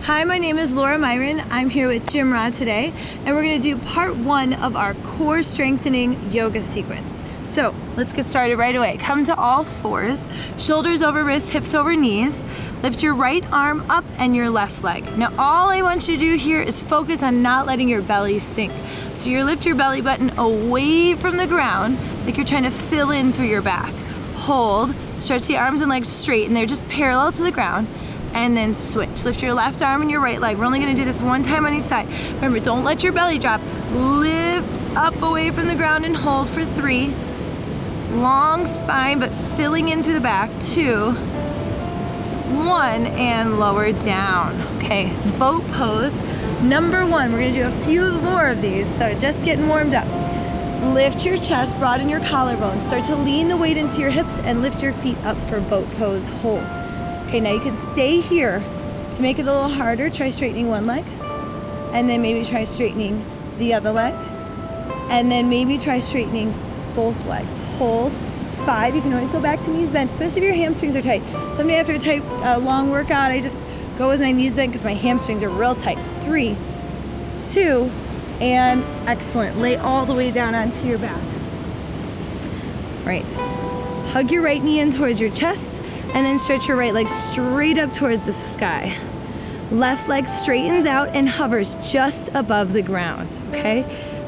Hi, my name is Laura Myron. I'm here with GymRa today, and we're gonna do part 1 of our core strengthening yoga sequence. So let's get started right away. Come to all fours, shoulders over wrists, hips over knees. Lift your right arm up and your left leg. Now all I want you to do here is focus on not letting your belly sink. So you lift your belly button away from the ground like you're trying to fill in through your back. Hold, stretch the arms and legs straight and they're just parallel to the ground. And then switch. Lift your left arm and your right leg. We're only gonna do this one time on each side. Remember, don't let your belly drop. Lift up away from the ground and hold for 3. Long spine, but filling in through the back. 2, 1, and lower down. Okay, boat pose. Number 1, we're gonna do a few more of these, so just getting warmed up. Lift your chest, broaden your collarbone. Start to lean the weight into your hips and lift your feet up for boat pose, hold. Okay, now you can stay here. To make it a little harder, try straightening one leg, and then maybe try straightening the other leg, and then maybe try straightening both legs. Hold. 5, you can always go back to knees bent, especially if your hamstrings are tight. Someday after a long workout, I just go with my knees bent because my hamstrings are real tight. 3, 2, and excellent. Lay all the way down onto your back. Right. Hug your right knee in towards your chest, and then stretch your right leg straight up towards the sky. Left leg straightens out and hovers just above the ground, okay?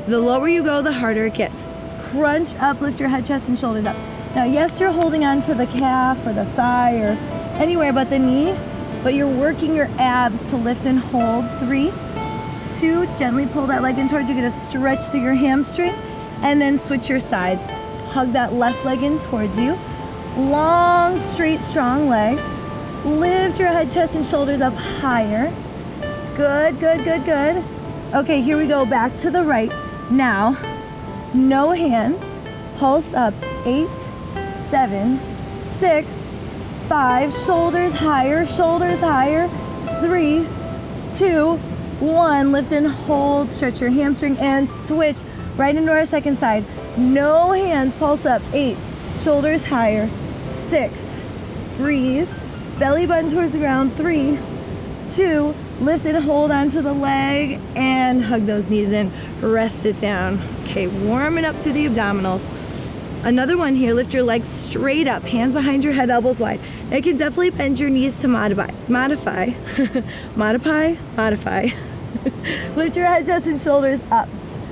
The lower you go, the harder it gets. Crunch up, lift your head, chest, and shoulders up. Now, yes, you're holding on to the calf or the thigh or anywhere but the knee, but you're working your abs to lift and hold. 3, 2, gently pull that leg in towards you, get a stretch through your hamstring, and then switch your sides. Hug that left leg in towards you. Long, straight, strong legs. Lift your head, chest, and shoulders up higher. Good, good, good, good. Okay, here we go, back to the right. Now, no hands. Pulse up. 8, 7, 6, 5. Shoulders higher, 3, 2, 1. Lift and hold. Stretch your hamstring and switch right into our second side. No hands. Pulse up. 8. Shoulders higher. 6, breathe, belly button towards the ground. 3, 2, lift and hold onto the leg and hug those knees in, rest it down. Okay, warming up through the abdominals. Another one here, lift your legs straight up, hands behind your head, elbows wide. Now you can definitely bend your knees to modify. Lift your head, chest, and shoulders up.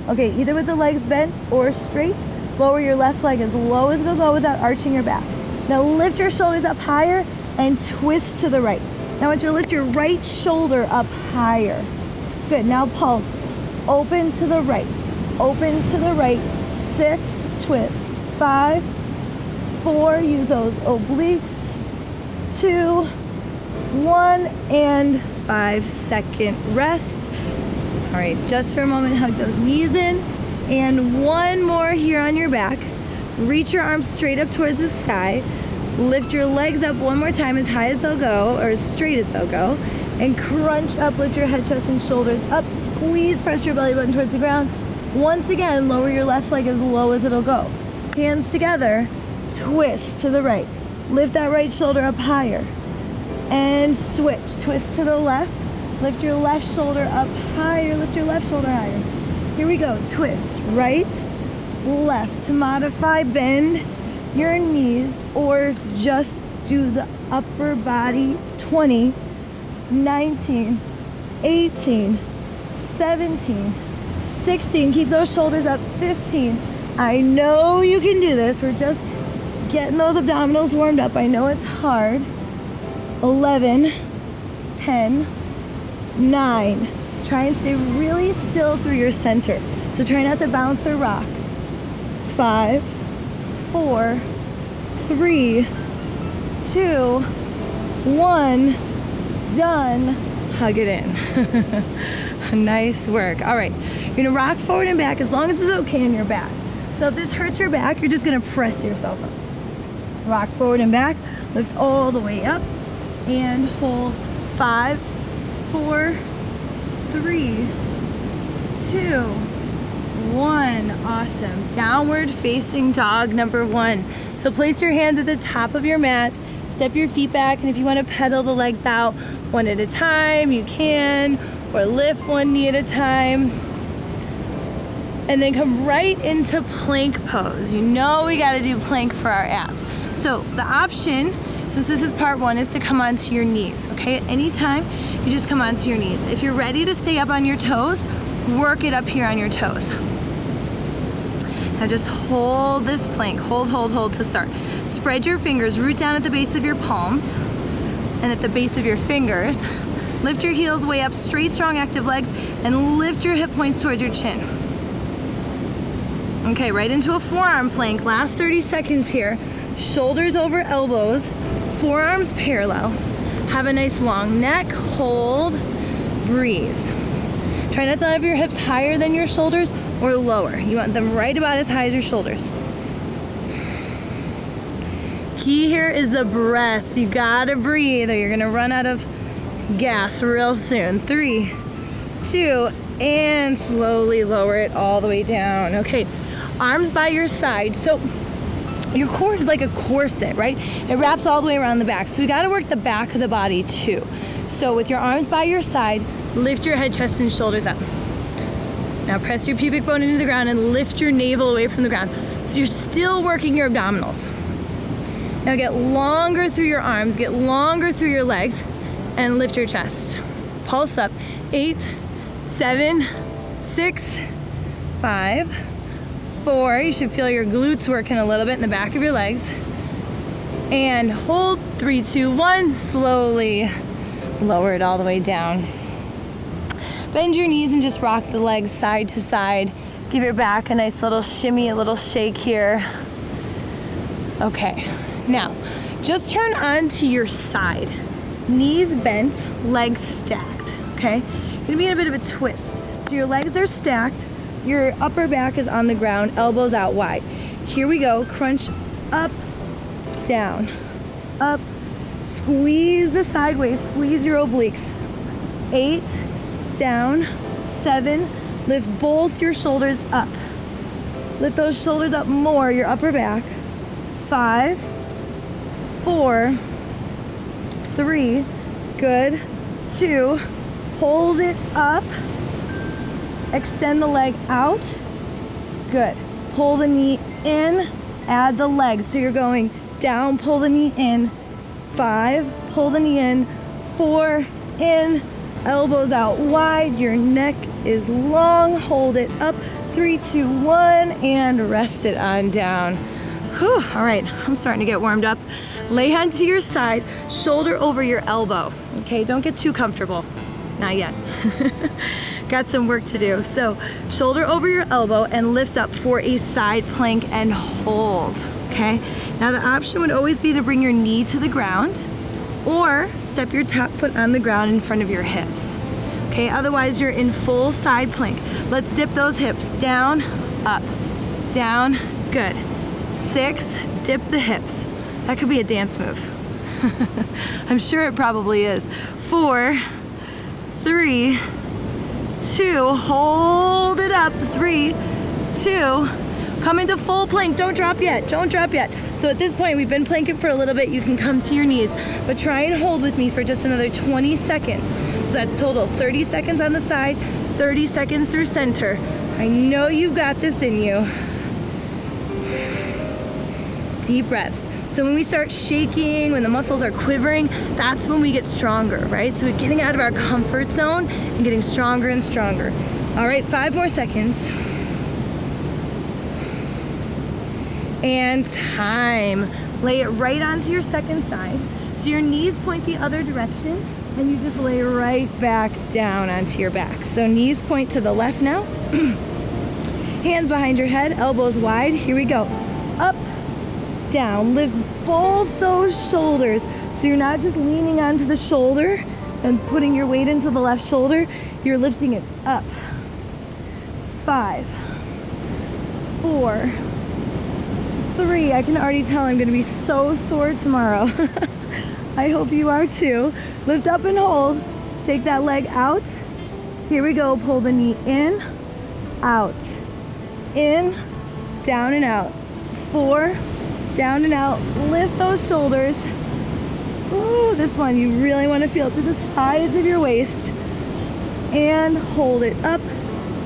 Okay, either with the legs bent or straight. Lower your left leg as low as it'll go without arching your back. Now lift your shoulders up higher and twist to the right. Now I want you to lift your right shoulder up higher. Good, now pulse. Open to the right, open to the right. 6, twist. 5, 4, use those obliques. 2, 1, and 5-second rest. All right, just for a moment, hug those knees in. And one more here on your back. Reach your arms straight up towards the sky. Lift your legs up one more time as high as they'll go, or as straight as they'll go. And crunch up, lift your head, chest, and shoulders up. Squeeze, press your belly button towards the ground. Once again, lower your left leg as low as it'll go. Hands together, twist to the right. Lift that right shoulder up higher. And switch, twist to the left. Lift your left shoulder up higher, lift your left shoulder higher. Here we go, twist, right, left. To modify, bend your knees or just do the upper body. 20, 19, 18, 17, 16. Keep those shoulders up. 15. I know you can do this. We're just getting those abdominals warmed up. I know it's hard. 11, 10, 9. Try and stay really still through your center. So try not to bounce or rock. 5, 4, 3, 2, 1. Done. Hug it in. Nice work. All right, you're gonna rock forward and back as long as it's okay on your back. So if this hurts your back, you're just gonna press yourself up. Rock forward and back, lift all the way up, and hold. 5, 4, 3, 2, 1. Awesome. Downward facing dog number 1. So place your hands at the top of your mat, step your feet back, and if you want to pedal the legs out, one at a time, you can, or lift one knee at a time. And then come right into plank pose. You know we gotta do plank for our abs. So the option, since this is part one, is to come onto your knees, okay? At any time, you just come onto your knees. If you're ready to stay up on your toes, work it up here on your toes. Now just hold this plank, hold to start. Spread your fingers, root down at the base of your palms and at the base of your fingers. Lift your heels way up, straight, strong, active legs, and lift your hip points towards your chin. Okay, right into a forearm plank. Last 30 seconds here. Shoulders over elbows, forearms parallel. Have a nice long neck, hold, breathe. Try not to have your hips higher than your shoulders or lower. You want them right about as high as your shoulders. Key here is the breath. You gotta breathe or you're gonna run out of gas real soon. 3, 2, and slowly lower it all the way down. Okay, arms by your side. So your core is like a corset, right? It wraps all the way around the back. So we gotta work the back of the body too. So with your arms by your side, lift your head, chest, and shoulders up. Now press your pubic bone into the ground and lift your navel away from the ground. So you're still working your abdominals. Now get longer through your arms, get longer through your legs, and lift your chest. Pulse up. 8, 7, 6, 5, 4. You should feel your glutes working a little bit in the back of your legs. And hold. 3, 2, 1. Slowly lower it all the way down. Bend your knees and just rock the legs side to side. Give your back a nice little shimmy, a little shake here. Okay, now just turn onto your side. Knees bent, legs stacked, okay? You're gonna be in a bit of a twist. So your legs are stacked, your upper back is on the ground, elbows out wide. Here we go, crunch up, down, up, squeeze the sideways, squeeze your obliques. 8, down, 7, lift both your shoulders up. Lift those shoulders up more, your upper back. 5, 4, 3, good, 2, hold it up, extend the leg out, good. Pull the knee in, add the leg. So you're going down, pull the knee in, 5, pull the knee in, 4, in, elbows out wide, your neck is long, hold it up, 3, 2, 1, and rest it on down. Whew, all right, I'm starting to get warmed up. Lay hand to your side, shoulder over your elbow. Okay, don't get too comfortable. Not yet. Got some work to do. So shoulder over your elbow and lift up for a side plank and hold, okay? Now the option would always be to bring your knee to the ground or step your top foot on the ground in front of your hips. Okay, otherwise you're in full side plank. Let's dip those hips down, up, down, good. 6, dip the hips. That could be a dance move. I'm sure it probably is. 4, 3, 2, hold it up. 3, 2, come into full plank. Don't drop yet, don't drop yet. So at this point, we've been planking for a little bit. You can come to your knees, but try and hold with me for just another 20 seconds. So that's total 30 seconds on the side, 30 seconds through center. I know you've got this in you. Deep breaths. So when we start shaking, when the muscles are quivering, that's when we get stronger, right? So we're getting out of our comfort zone and getting stronger and stronger. All right, 5 more seconds. And time. Lay it right onto your second side. So your knees point the other direction and you just lay right back down onto your back. So knees point to the left now. Hands behind your head, elbows wide. Here we go. Up, down. Lift both those shoulders. So you're not just leaning onto the shoulder and putting your weight into the left shoulder. You're lifting it up. 5, 4, 3. I can already tell I'm gonna be so sore tomorrow. I hope you are too. Lift up and hold. Take that leg out. Here we go. Pull the knee in, out, in, down and out. 4, down and out. Lift those shoulders. Ooh, this one, you really want to feel it through the sides of your waist. And hold it up.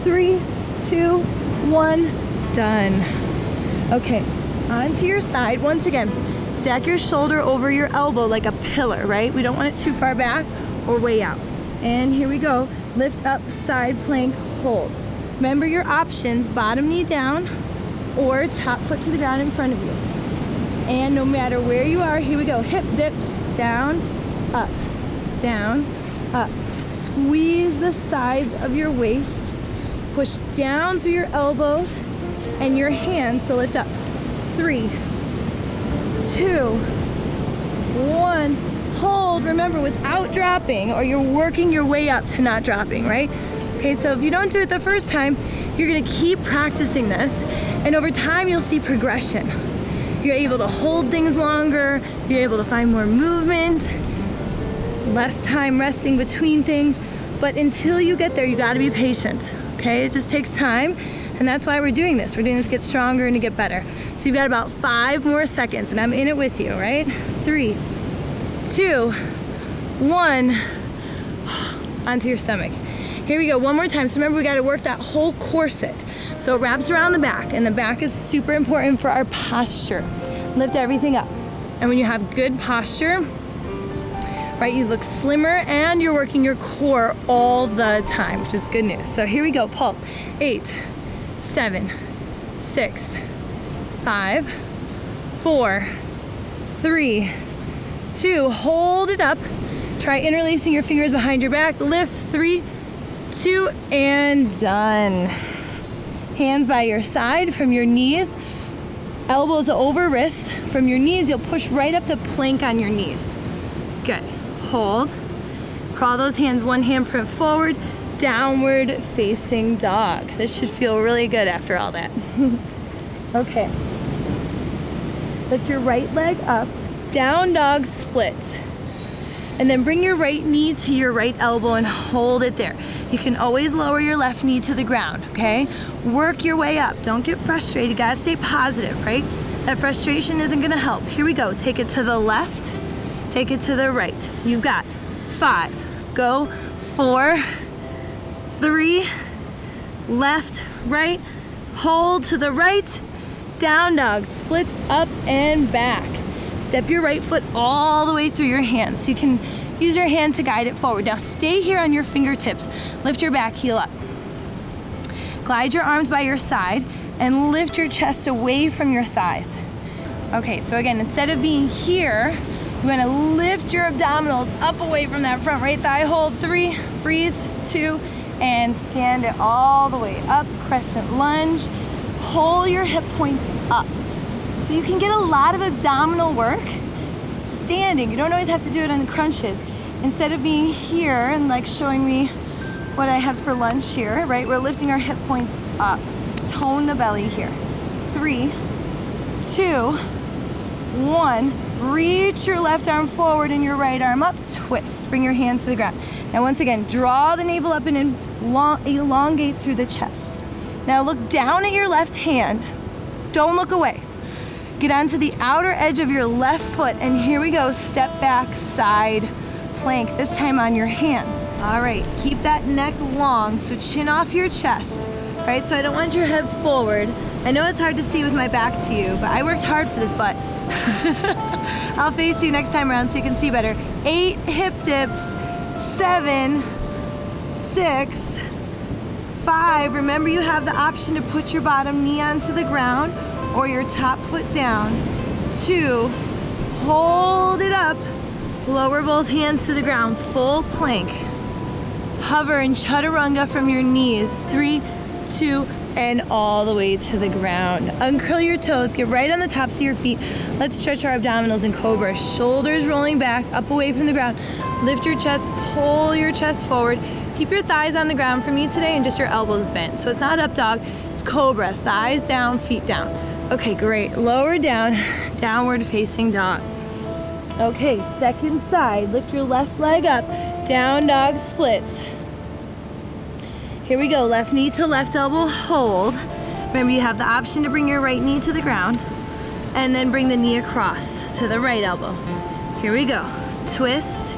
3, 2, 1, done. Okay, onto your side. Once again, stack your shoulder over your elbow like a pillar, right? We don't want it too far back or way out. And here we go. Lift up, side plank, hold. Remember your options, bottom knee down or top foot to the ground in front of you. And no matter where you are, here we go. Hip dips, down, up, up. Squeeze the sides of your waist. Push down through your elbows and your hands to lift up. 3, 2, 1. Hold, remember, without dropping, or you're working your way up to not dropping, right? Okay, so if you don't do it the first time, you're gonna keep practicing this, and over time you'll see progression. You're able to hold things longer, you're able to find more movement, less time resting between things, but until you get there, you gotta be patient, okay? It just takes time, and that's why we're doing this. We're doing this to get stronger and to get better. So you've got about 5 more seconds, and I'm in it with you, right? 3, 2, 1, onto your stomach. Here we go, one more time. So remember, we gotta work that whole corset. So it wraps around the back, and the back is super important for our posture. Lift everything up. And when you have good posture, right, you look slimmer and you're working your core all the time, which is good news. So here we go, pulse. 8, 7, 6, 5, 4, 3, 2, hold it up. Try interlacing your fingers behind your back. Lift, 3, 2, and done. Hands by your side from your knees. Elbows over wrists. From your knees, you'll push right up to plank on your knees. Good. Hold. Crawl those hands, one handprint forward. Downward facing dog. This should feel really good after all that. Okay. Lift your right leg up. Down dog splits. And then bring your right knee to your right elbow and hold it there. You can always lower your left knee to the ground, okay? Work your way up. Don't get frustrated. You gotta stay positive, right? That frustration isn't gonna help. Here we go. Take it to the left. Take it to the right. You've got 5. Go. 4, 3, left, right. Hold to the right. Down dog. Splits up and back. Step your right foot all the way through your hands. So you can use your hand to guide it forward. Now stay here on your fingertips. Lift your back heel up. Glide your arms by your side and lift your chest away from your thighs. Okay, so again, instead of being here, you wanna lift your abdominals up away from that front right thigh. Hold, 3, breathe, 2, and stand it all the way up. Crescent lunge. Pull your hip points up. So you can get a lot of abdominal work standing. You don't always have to do it on the crunches. Instead of being here and like showing me what I have for lunch here, right? We're lifting our hip points up. Tone the belly here. 3, 2, 1. Reach your left arm forward and your right arm up. Twist. Bring your hands to the ground. Now once again, draw the navel up and elongate through the chest. Now look down at your left hand. Don't look away. Get onto the outer edge of your left foot, and here we go. Step back, side plank, this time on your hands. All right, keep that neck long, so chin off your chest, right? So I don't want your head forward. I know it's hard to see with my back to you, but I worked hard for this butt. I'll face you next time around so you can see better. 8 hip dips, 7, 6, 5. Remember, you have the option to put your bottom knee onto the ground or your top foot down. 2, hold it up, lower both hands to the ground, full plank. Hover and chaturanga from your knees. 3, 2, and all the way to the ground. Uncurl your toes, get right on the tops of your feet. Let's stretch our abdominals in cobra. Shoulders rolling back, up away from the ground. Lift your chest, pull your chest forward. Keep your thighs on the ground for me today and just your elbows bent. So it's not up dog, it's cobra. Thighs down, feet down. Okay, great. Lower down, downward facing dog. Okay, second side. Lift your left leg up. Down dog splits. Here we go. Left knee to left elbow, hold. Remember, you have the option to bring your right knee to the ground and then bring the knee across to the right elbow. Here we go. twist,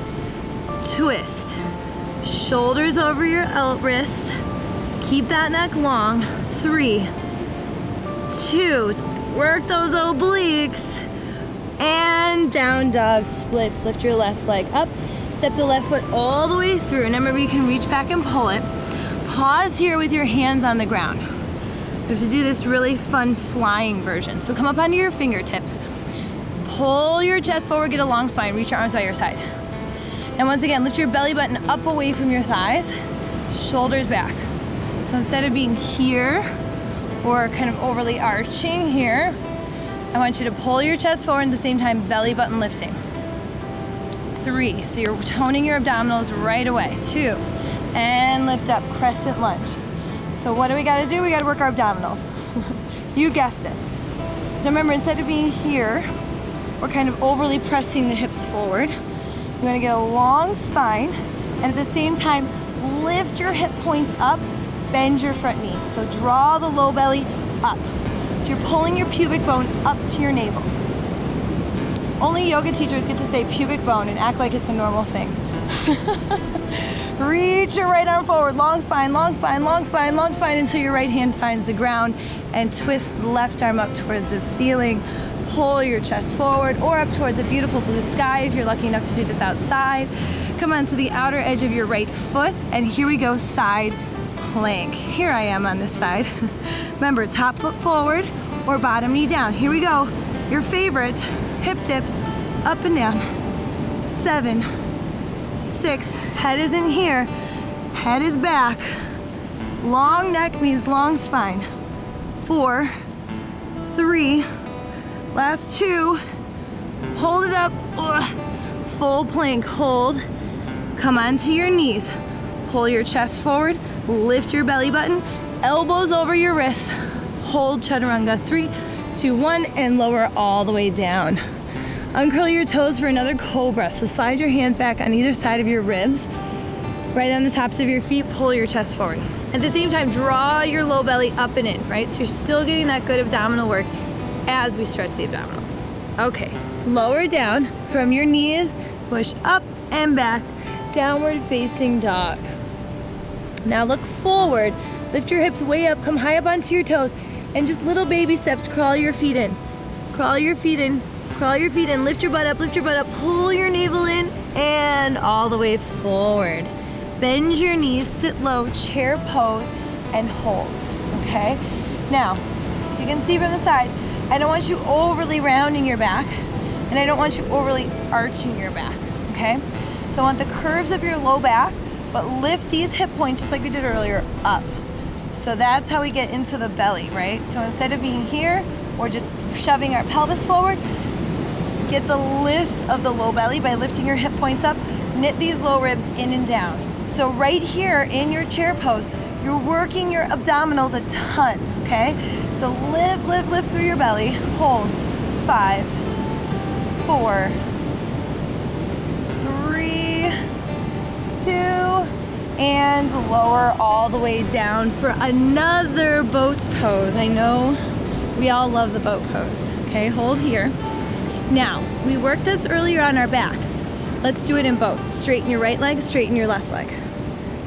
twist. Shoulders over your wrists. Keep that neck long. 3, 2, work those obliques. And down dog splits. Lift your left leg up. Step the left foot all the way through. And remember, you can reach back and pull it. Pause here with your hands on the ground. You have to do this really fun flying version. So come up onto your fingertips. Pull your chest forward, get a long spine, reach your arms by your side. And once again, lift your belly button up away from your thighs, shoulders back. So instead of being here or kind of overly arching here, I want you to pull your chest forward at the same time, belly button lifting. 3, so you're toning your abdominals right away. 2, and lift up, crescent lunge. So what do we gotta do? We gotta work our abdominals. You guessed it. Now remember, instead of being here, we're kind of overly pressing the hips forward. You wanna get a long spine, and at the same time, lift your hip points up, bend your front knee. So draw the low belly up. So you're pulling your pubic bone up to your navel. Only yoga teachers get to say pubic bone and act like it's a normal thing. Reach your right arm forward, long spine, long spine, long spine, long spine until your right hand finds the ground, and twist the left arm up towards the ceiling. Pull your chest forward or up towards a beautiful blue sky if you're lucky enough to do this outside. Come on to the outer edge of your right foot, and here we go, side plank. Here I am on this side. Remember, top foot forward or bottom knee down. Here we go. Your favorite, hip dips, up and down. 7, 6, head is in here, head is back. Long neck means long spine. 4, 3, last 2, hold it up. Full plank, hold. Come onto your knees. Pull your chest forward, lift your belly button, elbows over your wrists. Hold chaturanga, 3, 2, 1, and lower all the way down. Uncurl your toes for another cobra. So slide your hands back on either side of your ribs, right on the tops of your feet, pull your chest forward. At the same time, draw your low belly up and in, right? So you're still getting that good abdominal work as we stretch the abdominals. Okay, lower down from your knees, push up and back, downward facing dog. Now look forward, lift your hips way up, come high up onto your toes, and just little baby steps, crawl your feet in. Crawl your feet in, crawl your feet in, lift your butt up, pull your navel in, and all the way forward. Bend your knees, sit low, chair pose, and hold, okay? Now, so you can see from the side, I don't want you overly rounding your back, and I don't want you overly arching your back, okay? So I want the curves of your low back, but lift these hip points just like we did earlier, up. So that's how we get into the belly, right? So instead of being here, or just shoving our pelvis forward, get the lift of the low belly by lifting your hip points up, knit these low ribs in and down. So right here in your chair pose, you're working your abdominals a ton, okay? So lift through your belly, hold, 5, 4, 3, 2, and lower all the way down for another boat pose. I know we all love the boat pose, okay? Hold here. Now, we worked this earlier on our backs. Let's do it in boat. Straighten your right leg, straighten your left leg.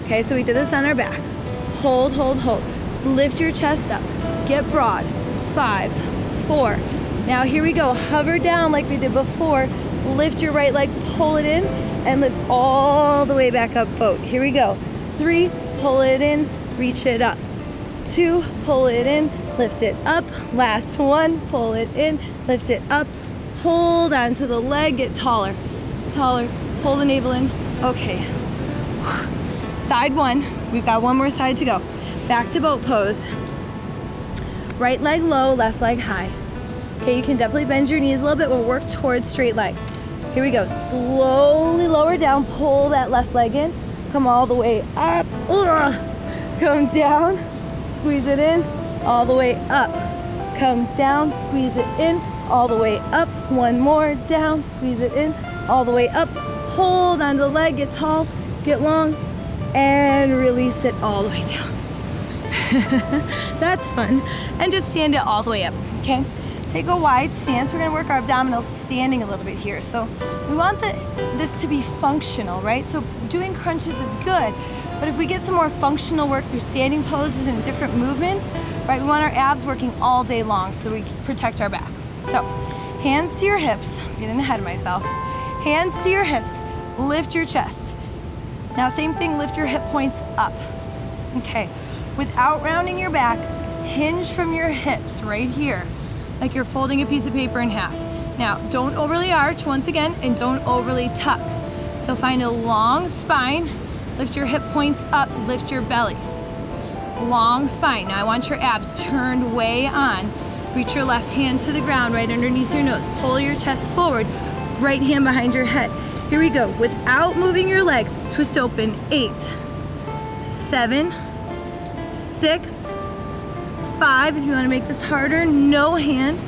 Okay, so we did this on our back. Hold, hold, hold. Lift your chest up. Get broad. 5, 4. Now here we go. Hover down like we did before. Lift your right leg, pull it in, and lift all the way back up, boat. Here we go. 3, pull it in, reach it up. 2, pull it in, lift it up. Last 1, pull it in, lift it up. Hold onto the leg, get taller, taller, pull the navel in. Okay, side 1, we've got one more side to go. Back to boat pose. Right leg low, left leg high. Okay, you can definitely bend your knees a little bit. We'll work towards straight legs. Here we go, slowly lower down, pull that left leg in, come all the way up, come down, squeeze it in, all the way up, come down, squeeze it in, all the way up, one more, down, squeeze it in, all the way up, hold on the leg, get tall, get long, and release it all the way down. That's fun. And just stand it all the way up, okay? Take a wide stance. We're gonna work our abdominals standing a little bit here. So we want this to be functional, right? So doing crunches is good, but if we get some more functional work through standing poses and different movements, right, we want our abs working all day long so we protect our back. So hands to your hips, I'm getting ahead of myself. Hands to your hips, lift your chest. Now same thing, lift your hip points up. Okay, without rounding your back, hinge from your hips right here, like you're folding a piece of paper in half. Now, don't overly arch once again, and don't overly tuck. So find a long spine, lift your hip points up, lift your belly. Long spine. Now I want your abs turned way on. Reach your left hand to the ground right underneath your nose. Pull your chest forward, right hand behind your head. Here we go. Without moving your legs, twist open. 8, 7, 6, 5, if you want to make this harder, no hand,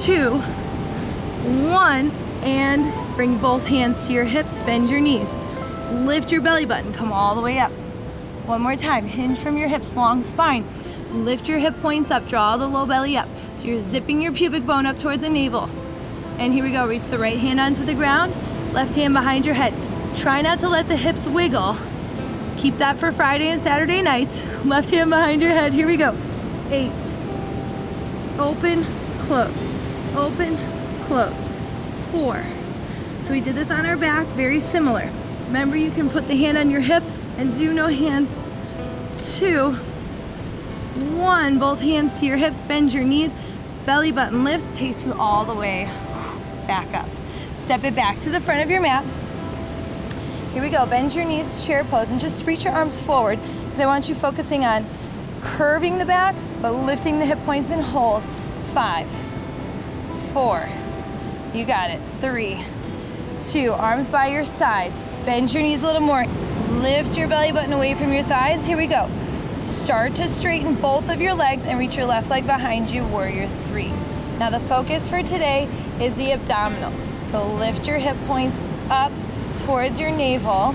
2, 1, and bring both hands to your hips, bend your knees. Lift your belly button, come all the way up. One more time, hinge from your hips, long spine. Lift your hip points up, draw the low belly up. So you're zipping your pubic bone up towards the navel. And here we go, reach the right hand onto the ground, left hand behind your head. Try not to let the hips wiggle. Keep that for Friday and Saturday nights. Left hand behind your head, here we go. 8, open, close, open, close, 4. So we did this on our back, very similar. Remember, you can put the hand on your hip and do no hands. 2, 1, both hands to your hips, bend your knees, belly button lifts, takes you all the way back up. Step it back to the front of your mat. Here we go, bend your knees, chair pose, and just reach your arms forward because I want you focusing on curving the back, but lifting the hip points and hold. 5, 4, you got it. 3, 2, arms by your side. Bend your knees a little more. Lift your belly button away from your thighs. Here we go. Start to straighten both of your legs and reach your left leg behind you, warrior 3. Now the focus for today is the abdominals. So lift your hip points up towards your navel.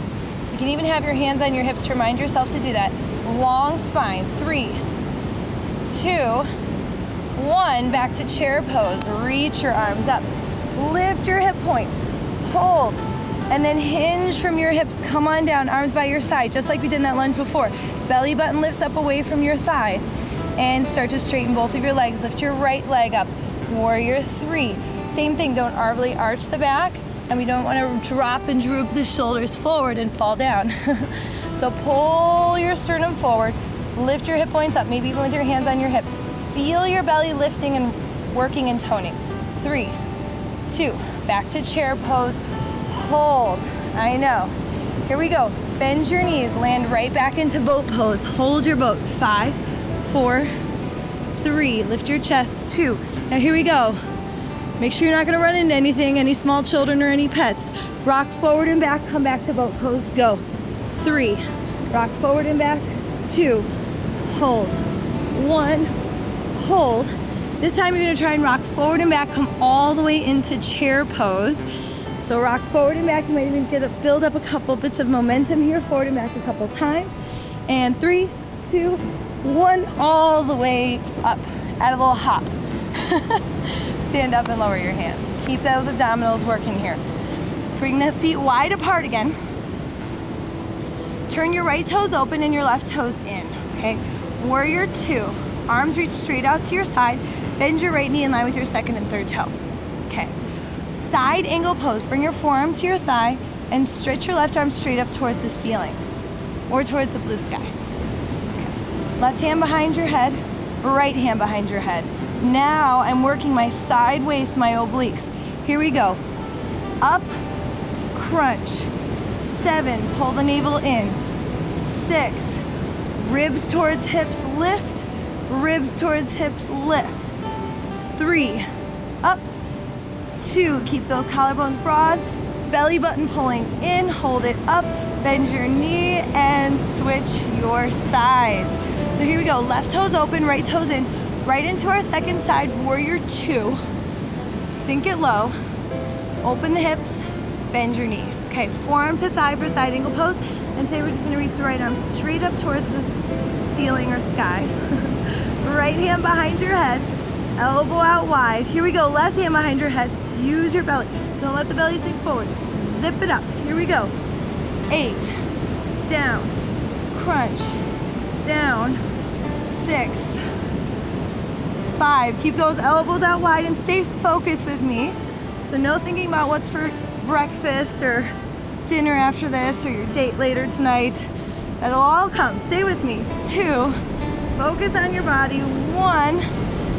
You can even have your hands on your hips to remind yourself to do that. Long spine. 3, 2, 1. Back to chair pose. Reach your arms up. Lift your hip points. Hold. And then hinge from your hips. Come on down. Arms by your side, just like we did in that lunge before. Belly button lifts up away from your thighs. And start to straighten both of your legs. Lift your right leg up. Warrior 3. Same thing. Don't overly arch the back. And we don't want to drop and droop the shoulders forward and fall down. So pull your sternum forward, lift your hip points up, maybe even with your hands on your hips. Feel your belly lifting and working and toning. 3, 2, back to chair pose, hold. I know. Here we go. Bend your knees, land right back into boat pose. Hold your boat. 5, 4, 3, lift your chest. 2. Now here we go. Make sure you're not gonna run into anything, any small children or any pets. Rock forward and back, come back to boat pose, go. 3, rock forward and back. 2, hold. 1, hold. This time you're gonna try and rock forward and back, come all the way into chair pose. So rock forward and back, you might even build up a couple bits of momentum here, forward and back a couple times. And 3, 2, 1, all the way up. Add a little hop. Stand up and lower your hands. Keep those abdominals working here. Bring the feet wide apart again. Turn your right toes open and your left toes in, okay? Warrior 2, arms reach straight out to your side. Bend your right knee in line with your second and third toe, okay? Side angle pose, bring your forearm to your thigh and stretch your left arm straight up towards the ceiling or towards the blue sky. Okay. Left hand behind your head, right hand behind your head. Now I'm working my side waist, my obliques. Here we go. Up, crunch. 7, pull the navel in. 6, ribs towards hips, lift. Ribs towards hips, lift. 3, up. 2, keep those collarbones broad. Belly button pulling in, hold it up. Bend your knee and switch your sides. So here we go, left toes open, right toes in. Right into our second side, warrior 2. Sink it low, open the hips, bend your knee. Okay, forearm to thigh for side angle pose. And today we're just gonna reach the right arm straight up towards the ceiling or sky. Right hand behind your head, elbow out wide. Here we go, left hand behind your head. Use your belly. So don't let the belly sink forward. Zip it up. Here we go. 8, down, crunch, down, 6, 5. Keep those elbows out wide and stay focused with me. So no thinking about what's for breakfast or dinner after this or your date later tonight. That'll all come. Stay with me. 2, focus on your body. 1,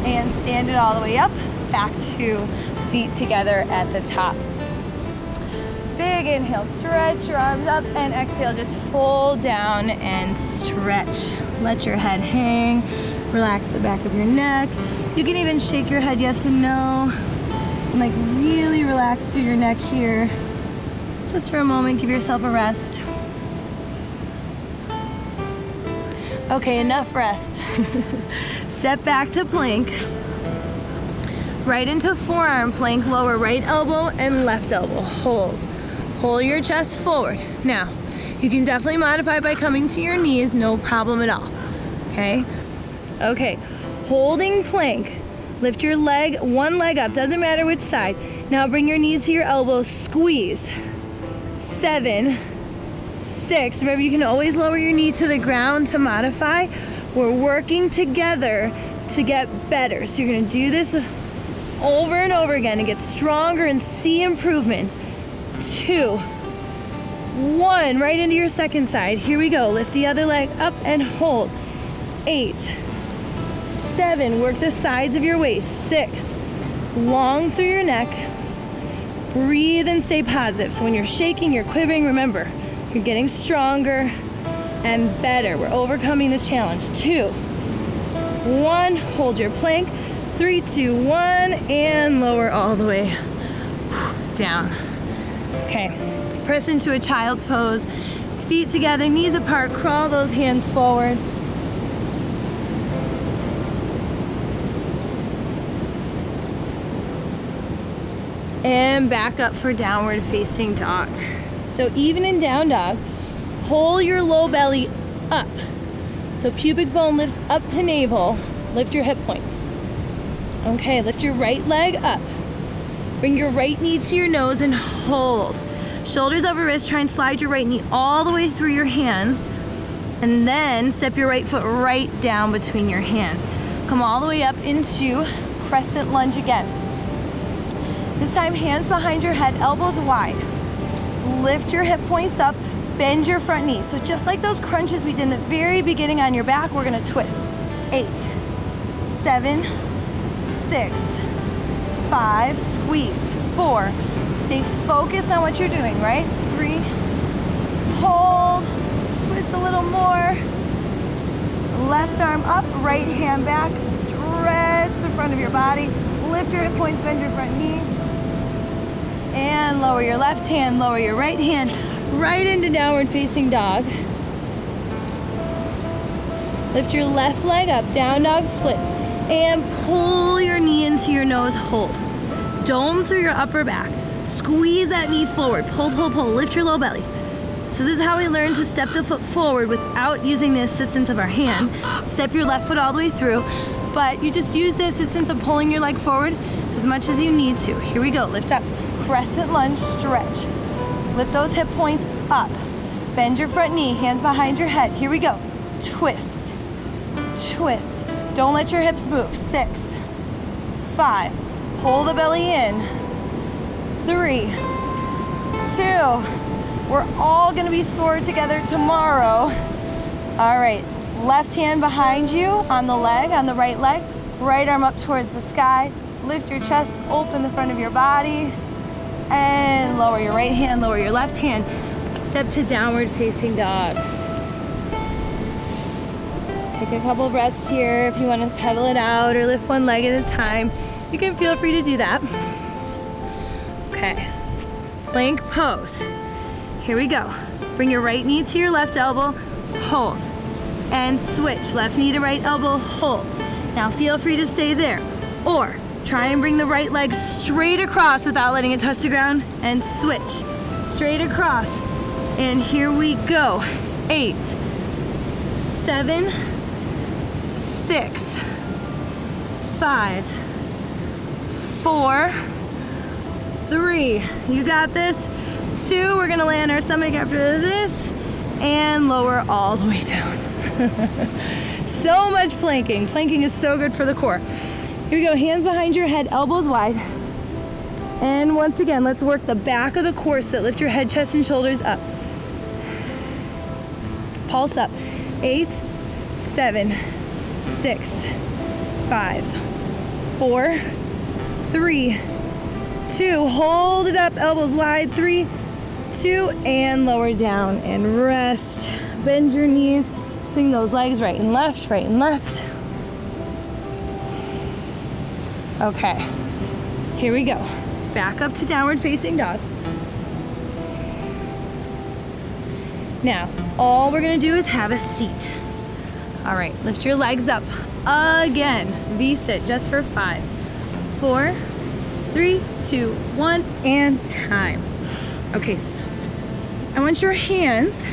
and stand it all the way up. Back to feet together at the top. Big inhale, stretch your arms up, and exhale, just fold down and stretch. Let your head hang, relax the back of your neck. You can even shake your head yes and no, and like really relax through your neck here. Just for a moment, give yourself a rest. Okay, enough rest. Step back to plank. Right into forearm plank, lower right elbow and left elbow. Hold. Pull your chest forward. Now, you can definitely modify by coming to your knees, no problem at all. Okay? Okay. Holding plank. Lift your leg, one leg up, doesn't matter which side. Now bring your knees to your elbows, squeeze. 7, 6. Remember, you can always lower your knee to the ground to modify. We're working together to get better. So you're gonna do this over and over again to get stronger and see improvement. 2, 1, right into your second side. Here we go. Lift the other leg up and hold. 8, 7, work the sides of your waist. 6, long through your neck. Breathe and stay positive. So when you're shaking, you're quivering, remember, you're getting stronger and better. We're overcoming this challenge. 2, 1, hold your plank. 3, 2, 1, and lower all the way down. Okay, press into a child's pose. Feet together, knees apart, crawl those hands forward. And back up for downward facing dog. So even in down dog, pull your low belly up. So pubic bone lifts up to navel. Lift your hip points. Okay, lift your right leg up. Bring your right knee to your nose and hold. Shoulders over wrist, try and slide your right knee all the way through your hands. And then step your right foot right down between your hands. Come all the way up into crescent lunge again. This time, hands behind your head, elbows wide. Lift your hip points up, bend your front knee. So just like those crunches we did in the very beginning on your back, we're gonna twist. 8, 7, 6, 5, squeeze. 4, stay focused on what you're doing, right? 3, hold, twist a little more. Left arm up, right hand back, stretch the front of your body. Lift your hip points, bend your front knee. And lower your left hand, lower your right hand, right into downward facing dog. Lift your left leg up, down dog splits. And pull your knee into your nose, hold. Dome through your upper back. Squeeze that knee forward, pull, pull, pull, lift your low belly. So this is how we learn to step the foot forward without using the assistance of our hand. Step your left foot all the way through, but you just use the assistance of pulling your leg forward as much as you need to. Here we go, lift up, crescent lunge, stretch. Lift those hip points up. Bend your front knee, hands behind your head. Here we go, twist, twist. Don't let your hips move. 6, 5, pull the belly in. 3, 2, we're all gonna be sore together tomorrow. All right, left hand behind you on the leg, on the right leg, right arm up towards the sky. Lift your chest, open the front of your body, and lower your right hand, lower your left hand. Step to downward facing dog. Take a couple breaths here. If you want to pedal it out or lift one leg at a time, you can feel free to do that. Okay, plank pose. Here we go. Bring your right knee to your left elbow, hold, and switch. Left knee to right elbow, hold. Now feel free to stay there, or try and bring the right leg straight across without letting it touch the ground, and switch. Straight across, and here we go. 8, 7, 6, 5, 4, 3, you got this. 2, we're gonna lay on our stomach after this, and lower all the way down. So much planking. Planking is so good for the core. Here we go, hands behind your head, elbows wide. And once again, let's work the back of the core sit. Lift your head, chest, and shoulders up. Pulse up. 8, 7, 6, 5, 4, 3, 2. Hold it up, elbows wide. 3, 2, and lower down and rest. Bend your knees. Swing those legs right and left, right and left. Okay, here we go. Back up to downward facing dog. Now, all we're gonna do is have a seat. All right, lift your legs up again. V-sit just for 5, 4, 3, 2, 1, and time. Okay, so I want your hands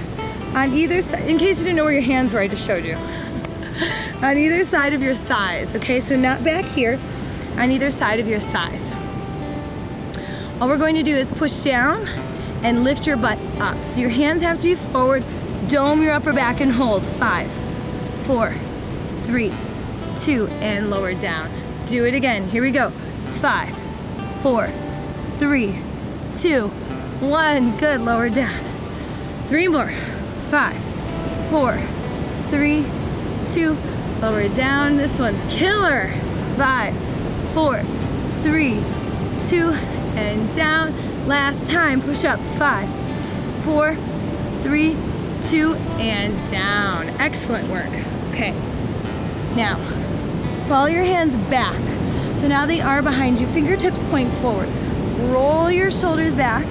on either side, in case you didn't know where your hands were, I just showed you. On either side of your thighs, okay? So not back here, on either side of your thighs. All we're going to do is push down and lift your butt up. So your hands have to be forward, dome your upper back and hold. 5, 4, 3, 2, and lower down. Do it again, here we go. 5, 4, 3, 2, 1, good, lower down. 3 more. 5, 4, 3, 2, lower down. This one's killer. 5, 4, 3, 2, and down. Last time, push up. 5, 4, 3, 2, and down. Excellent work. Okay, now, roll your hands back. So now they are behind you. Fingertips point forward. Roll your shoulders back.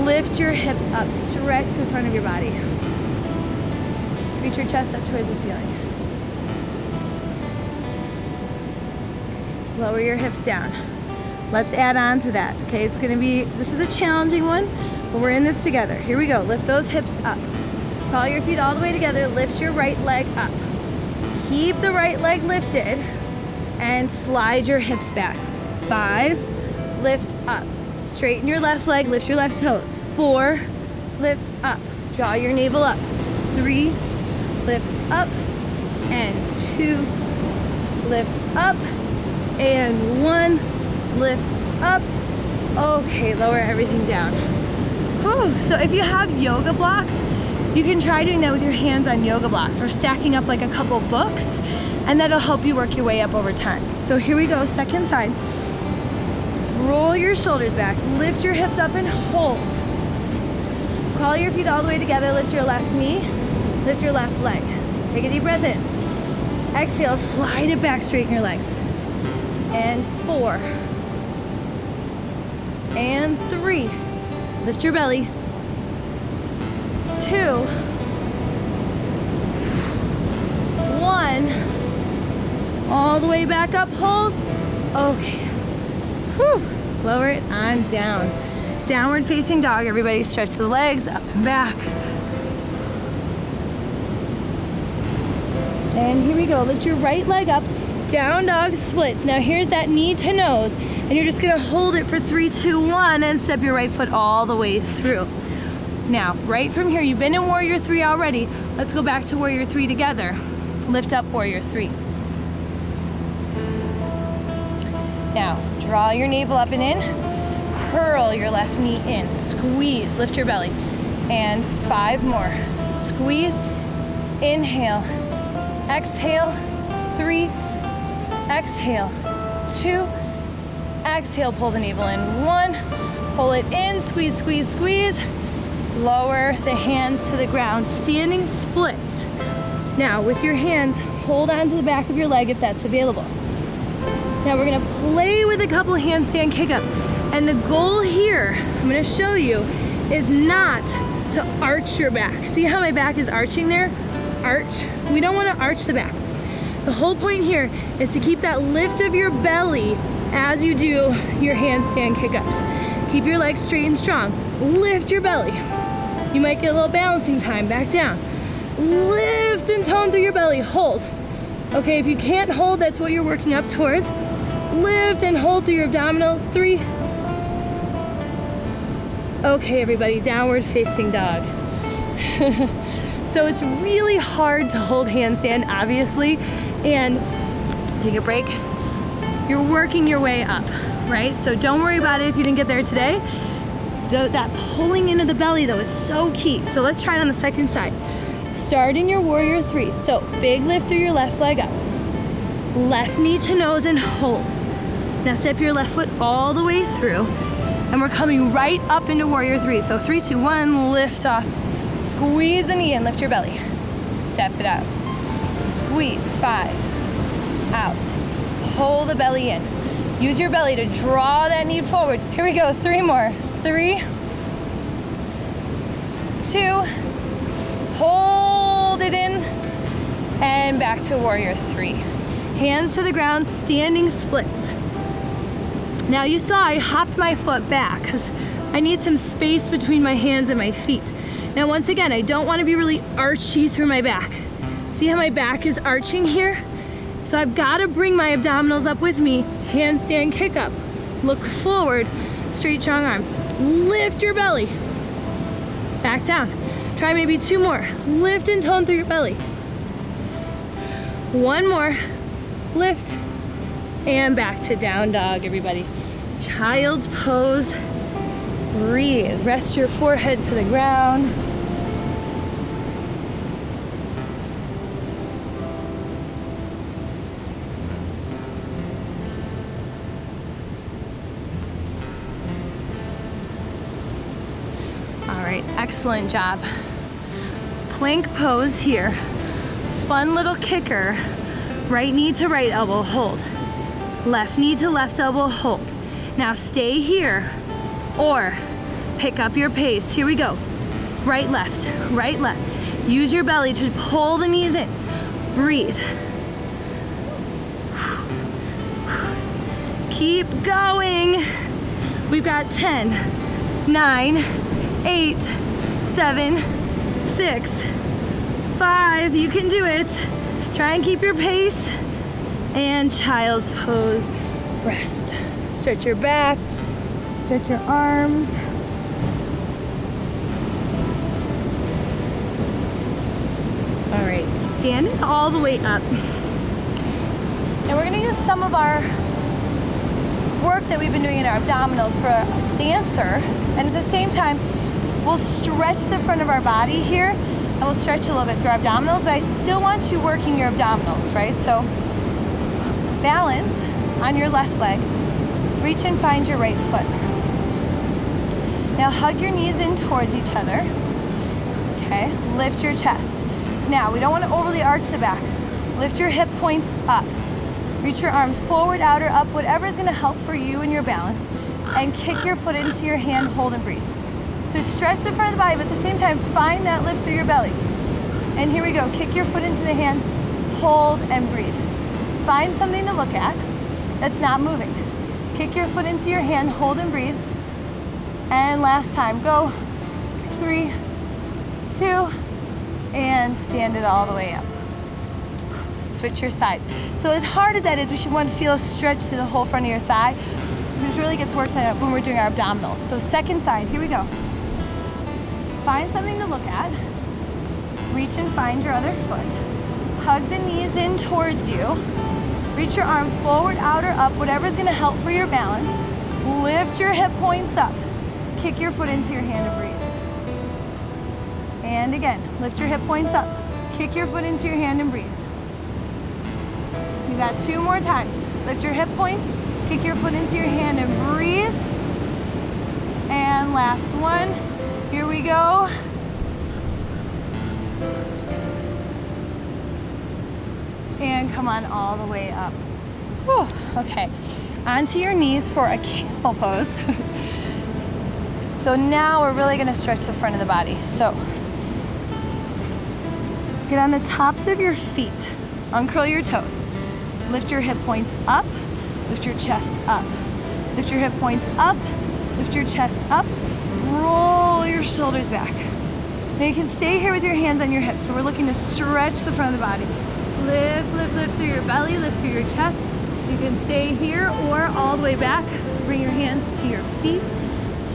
Lift your hips up. Stretch the front of your body. Reach your chest up towards the ceiling. Lower your hips down. Let's add on to that, okay? This is a challenging one, but we're in this together. Here we go, lift those hips up. Crawl your feet all the way together, lift your right leg up. Keep the right leg lifted and slide your hips back. 5, lift up. Straighten your left leg, lift your left toes. 4, lift up. Draw your navel up. 3, lift up, and 2, lift up, and 1, lift up. Okay, lower everything down. Whew. So if you have yoga blocks, you can try doing that with your hands on yoga blocks or stacking up like a couple books, and that'll help you work your way up over time. So here we go, second side. Roll your shoulders back, lift your hips up and hold. Crawl your feet all the way together, lift your left knee, lift your left leg. Take a deep breath in. Exhale, slide it back, straighten your legs. And 4. And 3. Lift your belly. 2. 1. All the way back up, hold. Okay. Whew. Lower it on down. Downward facing dog, everybody stretch the legs up and back. And here we go, lift your right leg up, down dog splits. Now here's that knee to nose, and you're just gonna hold it for 3, 2, 1, and step your right foot all the way through. Now, right from here, you've been in Warrior 3 already. Let's go back to Warrior 3 together. Lift up Warrior 3. Now, draw your navel up and in. Curl your left knee in. Squeeze, lift your belly. And 5 more. Squeeze, inhale, exhale, 3, exhale, 2, exhale, pull the navel in, 1, pull it in, squeeze, squeeze, squeeze. Lower the hands to the ground, standing splits. Now with your hands, hold on to the back of your leg if that's available. Now we're gonna play with a couple handstand kick-ups. And the goal here, I'm gonna show you, is not to arch your back. See how my back is arching there? Arch. We don't wanna arch the back. The whole point here is to keep that lift of your belly as you do your handstand kick-ups. Keep your legs straight and strong. Lift your belly. You might get a little balancing time, back down. Lift and tone through your belly, hold. Okay, if you can't hold, that's what you're working up towards. lift and hold through your abdominals. 3. Okay, everybody, downward facing dog. So it's really hard to hold handstand, obviously, and take a break. You're working your way up, right? So don't worry about it if you didn't get there today. That pulling into the belly, though, is so key. So let's try it on the second side. Start in your warrior 3. So big lift through your left leg up. Left knee to nose and hold. Now step your left foot all the way through, and we're coming right up into warrior 3. So 3, 2, 1, lift off. Squeeze the knee and lift your belly. Step it out. Squeeze. 5. Out. Pull the belly in. Use your belly to draw that knee forward. Here we go. 3 more. 3. 2. Hold it in. And back to warrior 3. Hands to the ground, standing splits. Now you saw I hopped my foot back because I need some space between my hands and my feet. Now once again, I don't want to be really archy through my back. See how my back is arching here? So I've got to bring my abdominals up with me. Handstand kick up. Look forward, straight strong arms. Lift your belly. Back down. Try maybe 2 more. Lift and tone through your belly. 1 more. Lift. And back to down dog, everybody. Child's pose. Breathe. Rest your forehead to the ground. All right, excellent job. Plank pose here. Fun little kicker. Right knee to right elbow, hold. Left knee to left elbow, hold. Now stay here or pick up your pace. Here we go. Right, left, right, left. Use your belly to pull the knees in. Breathe. Keep going. We've got 10, 9, 8, 7, 6, 5. You can do it. Try and keep your pace. And child's pose, rest. Stretch your back, stretch your arms. All right, standing all the way up. Now we're gonna use some of our work that we've been doing in our abdominals for a dancer, and at the same time, we'll stretch the front of our body here, and we'll stretch a little bit through our abdominals, but I still want you working your abdominals, right? So balance on your left leg. Reach and find your right foot. Now hug your knees in towards each other. Okay, lift your chest. Now, we don't want to overly arch the back. Lift your hip points up. Reach your arms forward, out, or up, whatever is going to help for you and your balance. And kick your foot into your hand, hold and breathe. So stretch the front of the body, but at the same time, find that lift through your belly. And here we go. Kick your foot into the hand, hold and breathe. Find something to look at that's not moving. Kick your foot into your hand, hold and breathe. And last time, go. 3, 2, and stand it all the way up. Switch your side. So as hard as that is, we should want to feel a stretch through the whole front of your thigh. This really gets worked on when we're doing our abdominals. So second side, here we go. Find something to look at. Reach and find your other foot. Hug the knees in towards you. Reach your arm forward, out, or up, whatever's gonna help for your balance. Lift your hip points up. Kick your foot into your hand and breathe. And again, lift your hip points up. Kick your foot into your hand and breathe. You got 2 more times. Lift your hip points, kick your foot into your hand and breathe. And last one. Here we go. And come on all the way up. Whew. Okay, onto your knees for a camel pose. So now we're really gonna stretch the front of the body. So get on the tops of your feet, uncurl your toes. Lift your hip points up, lift your chest up. Lift your hip points up, lift your chest up, roll your shoulders back. Now you can stay here with your hands on your hips. So we're looking to stretch the front of the body. Lift, lift, lift through your belly, lift through your chest. You can stay here or all the way back. Bring your hands to your feet.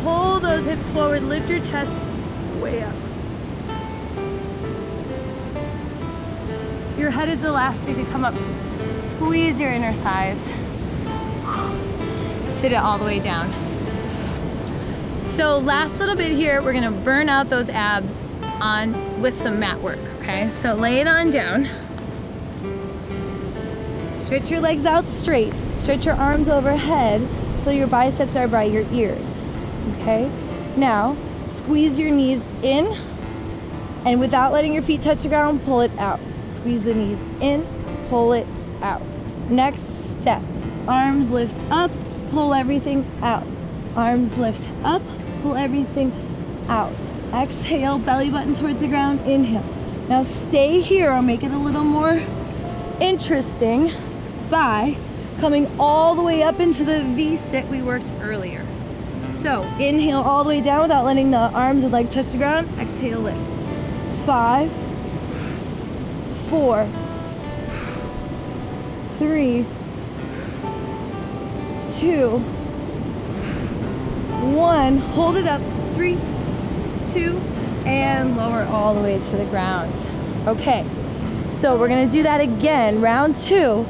Pull those hips forward, lift your chest way up. Your head is the last thing to come up. Squeeze your inner thighs. Sit it all the way down. So last little bit here, we're gonna burn out those abs with some mat work, okay? So lay it on down. Stretch your legs out straight. Stretch your arms overhead so your biceps are by your ears, okay? Now, squeeze your knees in, and without letting your feet touch the ground, pull it out. Squeeze the knees in, pull it out. Next step, arms lift up, pull everything out. Arms lift up, pull everything out. Exhale, belly button towards the ground, inhale. Now stay here, I'll make it a little more interesting by coming all the way up into the V-sit we worked earlier. So inhale all the way down without letting the arms and legs touch the ground. Exhale, lift. 5, 4, 3, 2, 1. Hold it up. 3, 2, and lower all the way to the ground. Okay, so we're gonna do that again, round 2.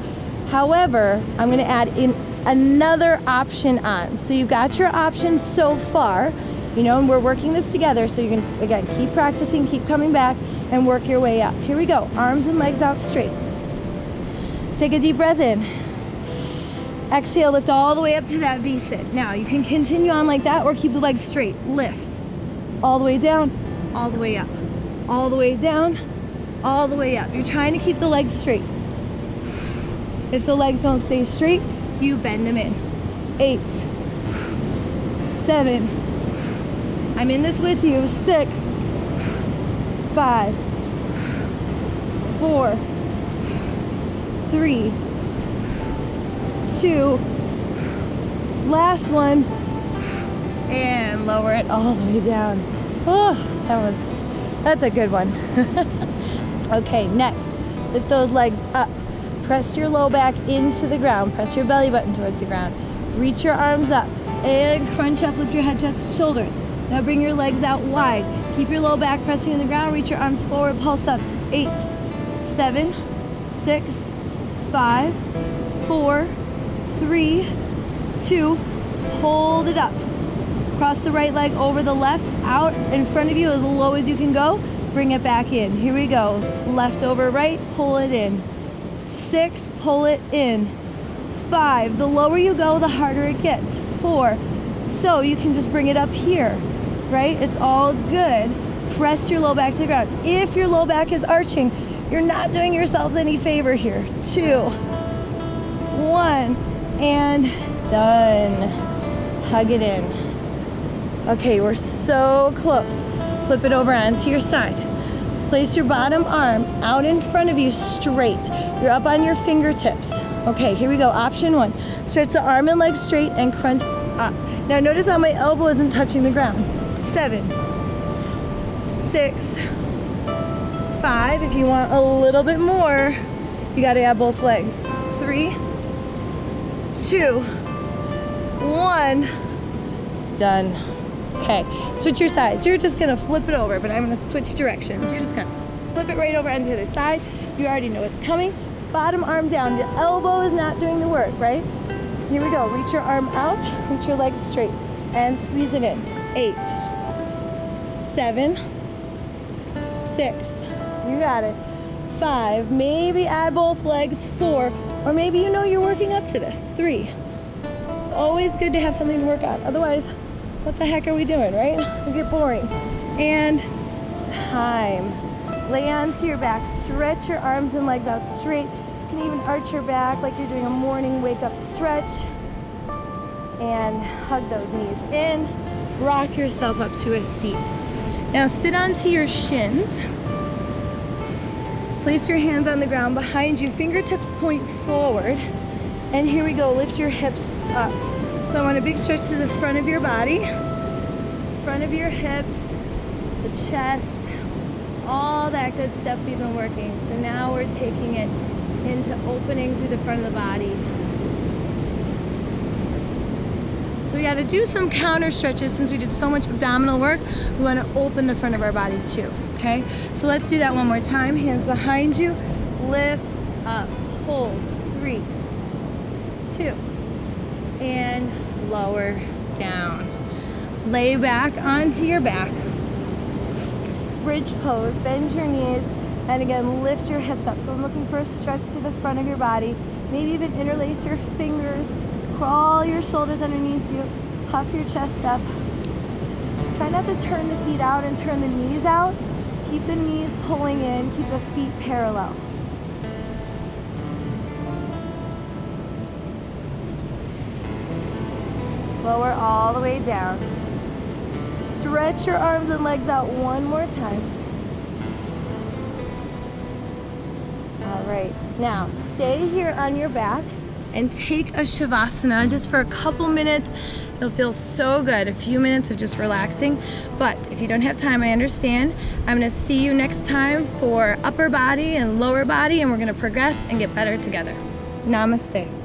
However, I'm gonna add in another option on. So you've got your options so far, you know, and we're working this together. So you can, again, keep practicing, keep coming back, and work your way up. Here we go, arms and legs out straight. Take a deep breath in. Exhale, lift all the way up to that V-sit. Now, you can continue on like that or keep the legs straight. Lift. All the way down, all the way up. All the way down, all the way up. You're trying to keep the legs straight. If the legs don't stay straight, you bend them in. 8, 7, I'm in this with you. 6, 5, 4, 3, 2, last one, and lower it all the way down. Oh, that's a good one. Okay, next, lift those legs up. Press your low back into the ground. Press your belly button towards the ground. Reach your arms up and crunch up, lift your head, chest, shoulders. Now bring your legs out wide. Keep your low back pressing in the ground. Reach your arms forward, pulse up. 8, 7, 6, 5, 4, 3, 2, hold it up. Cross the right leg over the left, out in front of you as low as you can go. Bring it back in. Here we go. Left over right, pull it in. 6, pull it in. 5, the lower you go, the harder it gets. 4, so you can just bring it up here, right? It's all good. Press your low back to the ground. If your low back is arching, you're not doing yourselves any favor here. 2, 1, and done. Hug it in. Okay, we're so close. Flip it over onto your side. Place your bottom arm out in front of you straight. You're up on your fingertips. Okay, here we go. Option 1. Stretch the arm and leg straight and crunch up. Now notice how my elbow isn't touching the ground. 7, 6, 5. If you want a little bit more, you gotta add both legs. 3, 2, 1. Done. Okay, switch your sides. You're just gonna flip it over, but I'm gonna switch directions. You're just gonna flip it right over onto the other side. You already know what's coming. Bottom arm down. The elbow is not doing the work, right? Here we go. Reach your arm out, reach your legs straight, and squeeze it in. 8, 7, 6. You got it. 5. Maybe add both legs. 4. Or maybe you know you're working up to this. 3. It's always good to have something to work on. Otherwise, what the heck are we doing, right? We get boring. And time. Lay onto your back. Stretch your arms and legs out straight. You can even arch your back like you're doing a morning wake-up stretch. And hug those knees in. Rock yourself up to a seat. Now sit onto your shins. Place your hands on the ground behind you. Fingertips point forward. And here we go. Lift your hips up. So I want a big stretch to the front of your body, front of your hips, the chest, all that good stuff we've been working. So now we're taking it into opening through the front of the body, So we gotta do some counter stretches. Since we did so much abdominal work, we wanna open the front of our body too, okay? So let's do that one more time. Hands behind you, lift up, hold, 3, 2, and lower down. Lay back onto your back. Bridge pose, bend your knees, and again, lift your hips up. So I'm looking for a stretch to the front of your body. Maybe even interlace your fingers, crawl your shoulders underneath you, puff your chest up. Try not to turn the feet out and turn the knees out. Keep the knees pulling in, keep the feet parallel. Lower all the way down. Stretch your arms and legs out one more time. All right, now stay here on your back and take a Shavasana just for a couple minutes. It'll feel so good, a few minutes of just relaxing. But if you don't have time, I understand. I'm gonna see you next time for upper body and lower body, and we're gonna progress and get better together. Namaste.